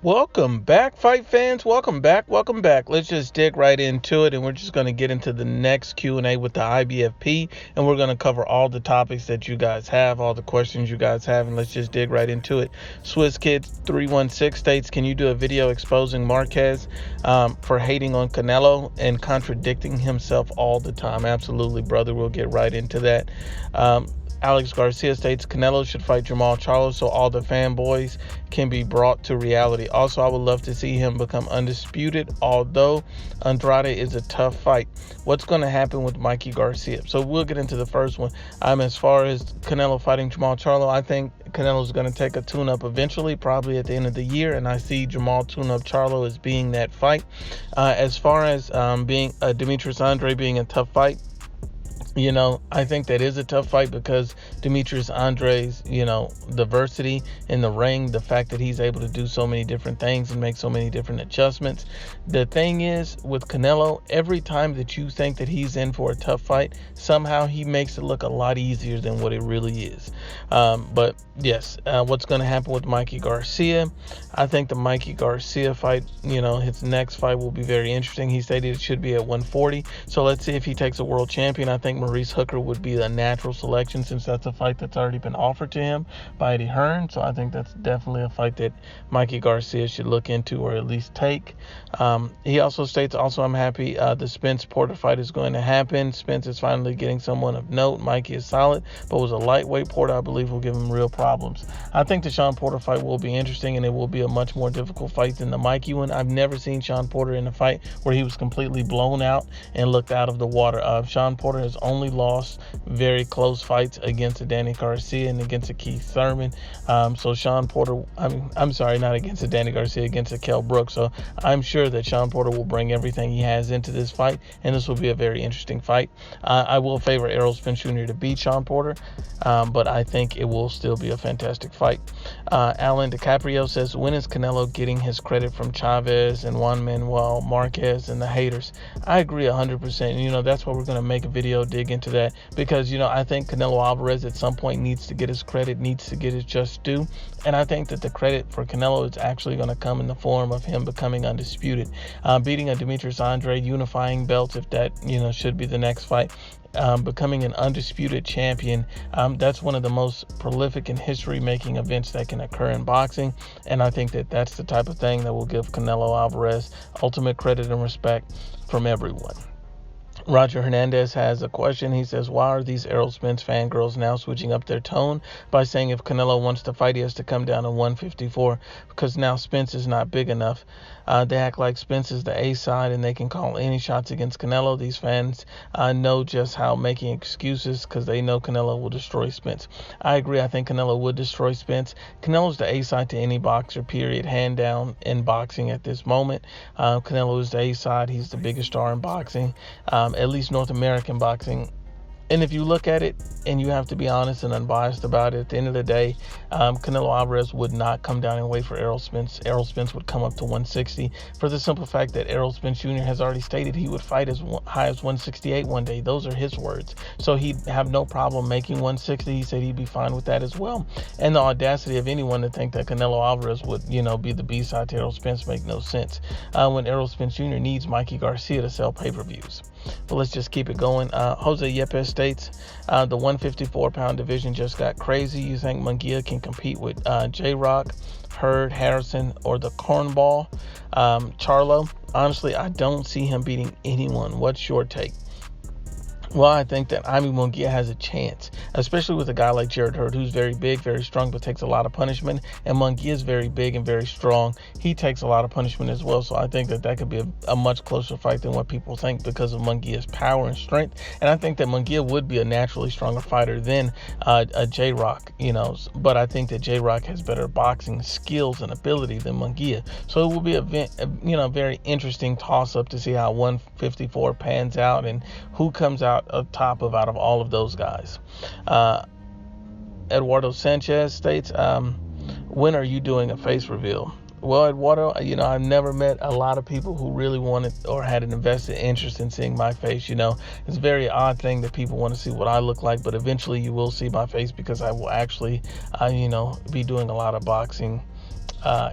Welcome back, fight fans. Welcome back. Welcome back. Let's just dig right into it, and we're just going to get into the next Q&A with the IBFP, and we're going to cover all the topics that you guys have, all the questions you guys have, and let's just dig right into it. Swiss Kids 316 states, can you do a video exposing Marquez for hating on Canelo and contradicting himself all the time? Absolutely, brother. We'll get right into that. Alex Garcia states Canelo should fight Jermall Charlo so all the fanboys can be brought to reality. Also, I would love to see him become undisputed, although Andrade is a tough fight. What's going to happen with Mikey Garcia? So we'll get into the first one. As far as Canelo fighting Jermall Charlo, I think Canelo's going to take a tune-up eventually, probably at the end of the year, and I see Jermall tune-up Charlo as being that fight. As far as being Demetrius Andrade being a tough fight, I think that is a tough fight because Demetrius Andrade's, diversity in the ring, the fact that he's able to do so many different things and make so many different adjustments. The thing is, with Canelo, every time that you think that he's in for a tough fight, somehow he makes it look a lot easier than what it really is. But yes, what's going to happen with Mikey Garcia? I think the Mikey Garcia fight, his next fight will be very interesting. He stated it should be at 140. So let's see if he takes a world champion. I think Maurice Hooker would be a natural selection since that's a fight that's already been offered to him by Eddie Hearn. So I think that's definitely a fight that Mikey Garcia should look into or at least take. He also states, I'm happy the Spence Porter fight is going to happen. Spence is finally getting someone of note. Mikey is solid, but was a lightweight. Porter, I believe, will give him real problems. I think the Sean Porter fight will be interesting, and it will be a much more difficult fight than the Mikey one. I've never seen Sean Porter in a fight where he was completely blown out and looked out of the water. Sean Porter has only lost very close fights against a Danny Garcia and against a Keith Thurman. So Sean Porter, I'm sorry, not against a Danny Garcia, against a Kell Brooks. So I'm sure that Sean Porter will bring everything he has into this fight, and this will be a very interesting fight. I will favor Errol Spence Jr. to beat Sean Porter, but I think it will still be a fantastic fight. Alan DiCaprio says, when is Canelo getting his credit from Chavez and Juan Manuel Marquez and the haters? I agree 100%. That's why we're going to make a video, dig into that, because, I think Canelo Alvarez at some point needs to get his credit, needs to get his just due. And I think that the credit for Canelo is actually going to come in the form of him becoming undisputed, beating a Demetrius Andrade, unifying belts, if that, should be the next fight. Becoming an undisputed champion. That's one of the most prolific and history-making events that can occur in boxing, and I think that that's the type of thing that will give Canelo Alvarez ultimate credit and respect from everyone. Roger Hernandez has a question. He says, why are these Errol Spence fangirls now switching up their tone by saying if Canelo wants to fight, he has to come down to 154 because now Spence is not big enough? They act like Spence is the A side and they can call any shots against Canelo. These fans know just how making excuses because they know Canelo will destroy Spence. I agree. I think Canelo would destroy Spence. Canelo's the A side to any boxer, period, hand down in boxing at this moment. Canelo is the A side. He's the biggest star in boxing, at least North American boxing. And if you look at it, and you have to be honest and unbiased about it, at the end of the day, Canelo Alvarez would not come down and wait for Errol Spence. Errol Spence would come up to 160 for the simple fact that Errol Spence Jr. has already stated he would fight as high as 168 one day. Those are his words. So he'd have no problem making 160. He said he'd be fine with that as well. And the audacity of anyone to think that Canelo Alvarez would, be the B-side to Errol Spence make no sense when Errol Spence Jr. needs Mikey Garcia to sell pay-per-views. But let's just keep it going. Jose Yepes states, the 154-pound division just got crazy. You think Munguia can compete with J-Rock, Hurd, Harrison, or the Cornball? Charlo? Honestly, I don't see him beating anyone. What's your take? Well, I think that Munguia has a chance, especially with a guy like Jarrett Hurd, who's very big, very strong, but takes a lot of punishment. And Munguia is very big and very strong. He takes a lot of punishment as well. So I think that could be a much closer fight than what people think because of Munguia's power and strength. And I think that Munguia would be a naturally stronger fighter than a J-Rock, But I think that J-Rock has better boxing skills and ability than Munguia. So it will be a very interesting toss-up to see how 154 pans out and who comes out out of all of those guys. Eduardo Sanchez states, when are you doing a face reveal? Well, Eduardo, I've never met a lot of people who really wanted or had an invested interest in seeing my face. It's a very odd thing that people want to see what I look like, but eventually you will see my face because I will actually, be doing a lot of boxing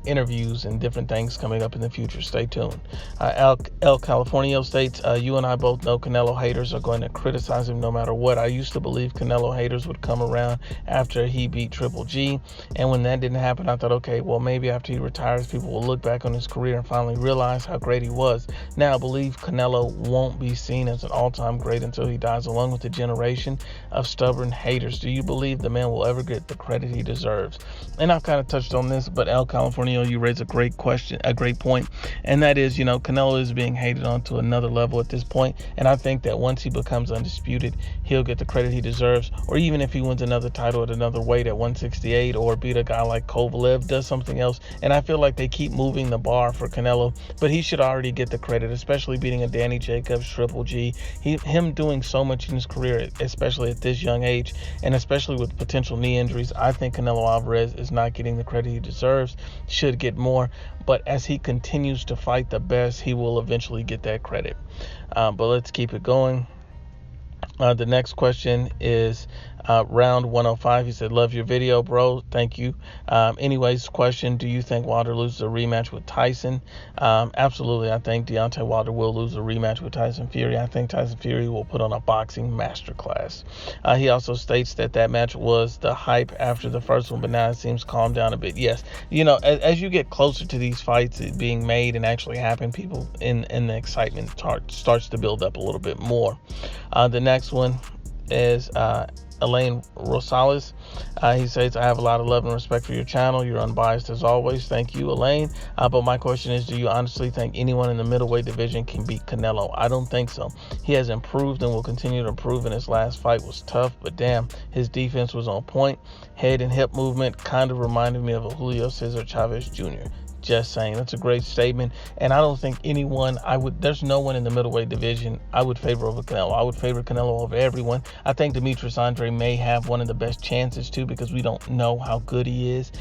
interviews and different things coming up in the future. Stay tuned. El Californio states, you and I both know Canelo haters are going to criticize him no matter what. I used to believe Canelo haters would come around after he beat Triple G, and when that didn't happen, I thought, okay, well, maybe after he retires, people will look back on his career and finally realize how great he was. Now, I believe Canelo won't be seen as an all-time great until he dies, along with a generation of stubborn haters. Do you believe the man will ever get the credit he deserves? And I've kind of touched on this, but El Californio, you raise a great question, a great point, and that is, Canelo is being hated on to another level at this point, and I think that once he becomes undisputed, he'll get the credit he deserves, or even if he wins another title at another weight at 168, or beat a guy like Kovalev, does something else, and I feel like they keep moving the bar for Canelo, but he should already get the credit, especially beating a Danny Jacobs, Triple G, him doing so much in his career, especially at this young age, and especially with potential knee injuries. I think Canelo Alvarez is not getting the credit he deserves, should get more, but as he continues to fight the best, he will eventually get that credit. But let's keep it going. The next question is round 105. He said, love your video, bro. Thank you. Anyways, question, do you think Wilder loses a rematch with Tyson? Absolutely. I think Deontay Wilder will lose a rematch with Tyson Fury. I think Tyson Fury will put on a boxing masterclass. He also states that match was the hype after the first one, but now it seems calmed down a bit. Yes. As you get closer to these fights being made and actually happen, people in the excitement starts to build up a little bit more. The next one is Elaine Rosales. He says, I have a lot of love and respect for your channel. You're unbiased as always. Thank you, Elaine. But my question is, do you honestly think anyone in the middleweight division can beat Canelo? I don't think so. He has improved and will continue to improve, and his last fight was tough, but damn, his defense was on point. Head and hip movement kind of reminded me of a Julio Cesar Chavez Jr. Just saying. That's a great statement, and I don't think there's no one in the middleweight division I would favor over Canelo. I would favor Canelo over everyone. I think Demetrius Andre may have one of the best chances too, because we don't know how good he is.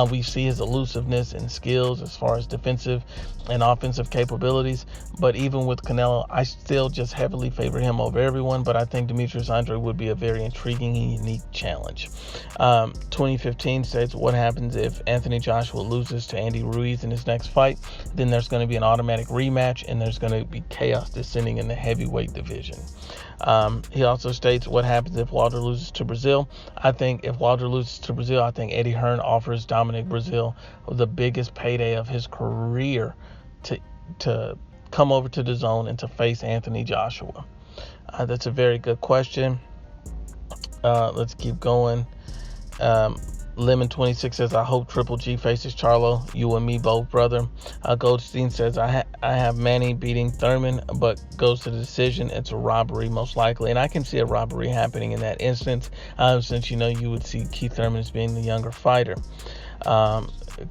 We see his elusiveness and skills as far as defensive and offensive capabilities, but even with Canelo, I still just heavily favor him over everyone, but I think Demetrius Andre would be a very intriguing and unique challenge. 2015 states, what happens if Anthony Joshua loses to Andy Ruiz in his next fight? Then there's going to be an automatic rematch, and there's going to be chaos descending in the heavyweight division. He also states, what happens if Wilder loses to Brazil? I think if Wilder loses to Brazil, I think Eddie Hearn offers Dominic Brazil the biggest payday of his career to come over to the zone and to face Anthony Joshua. That's a very good question. Let's keep going. Lemon 26 says, I hope Triple G faces Charlo. You and me both, brother. Goldstein says, I have Manny beating Thurman, but goes to the decision. It's a robbery, most likely. And I can see a robbery happening in that instance, since you would see Keith Thurman as being the younger fighter.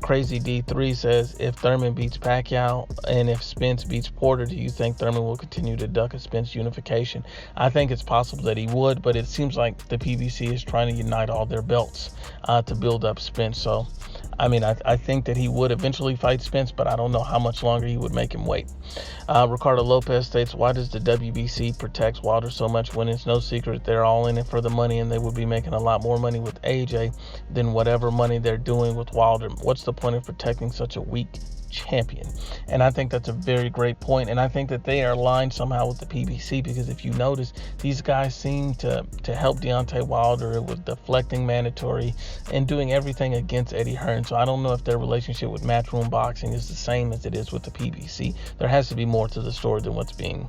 Crazy D3 says, if Thurman beats Pacquiao and if Spence beats Porter, do you think Thurman will continue to duck a Spence unification? I think it's possible that he would, but it seems like the PBC is trying to unite all their belts to build up Spence. So, I think that he would eventually fight Spence, but I don't know how much longer he would make him wait. Ricardo Lopez states, why does the WBC protect Wilder so much when it's no secret they're all in it for the money, and they would be making a lot more money with AJ than whatever money they're doing with Wilder? What's the point of protecting such a weak champion? And I think that's a very great point, and I think that they are aligned somehow with the PBC, because if you notice, these guys seem to help Deontay Wilder with deflecting mandatory and doing everything against Eddie Hearn. So I don't know if their relationship with Matchroom Boxing is the same as it is with the PBC. There has to be more to the story than what's being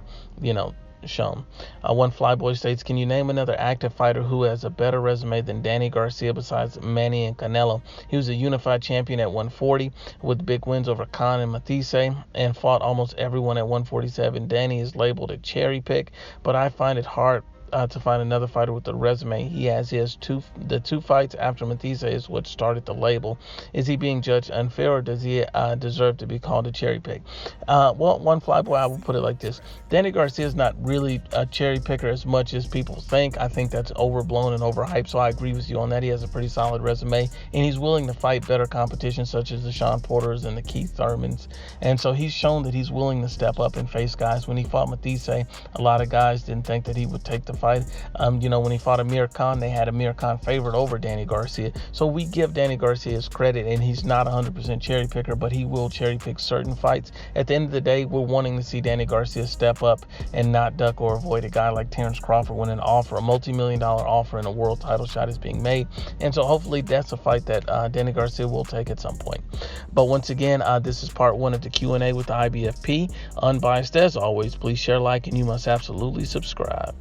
shown. One Flyboy states, can you name another active fighter who has a better resume than Danny Garcia besides Manny and Canelo? He was a unified champion at 140 with big wins over Khan and Matisse, and fought almost everyone at 147. Danny is labeled a cherry pick, but I find it hard to find another fighter with the resume he has. The two fights after Matisse is what started the label. Is he being judged unfair, or does he deserve to be called a cherry pick? Well, One Flyboy, I will put it like this. Danny Garcia is not really a cherry picker as much as people think. I think that's overblown and overhyped, so I agree with you on that. He has a pretty solid resume, and he's willing to fight better competition such as the Sean Porters and the Keith Thurmans, and so he's shown that he's willing to step up and face guys. When he fought Matisse, a lot of guys didn't think that he would take the fight. When he fought Amir Khan, they had Amir Khan favored over Danny Garcia. So we give Danny Garcia his credit, and he's not 100% cherry picker, but he will cherry pick certain fights. At the end of the day, we're wanting to see Danny Garcia step up and not duck or avoid a guy like Terrence Crawford when a multi-million-dollar offer and a world title shot is being made. And so hopefully that's a fight that Danny Garcia will take at some point. But once again, this is part 1 of the Q&A with the IBFP. Unbiased as always. Please share, like, and you must absolutely subscribe.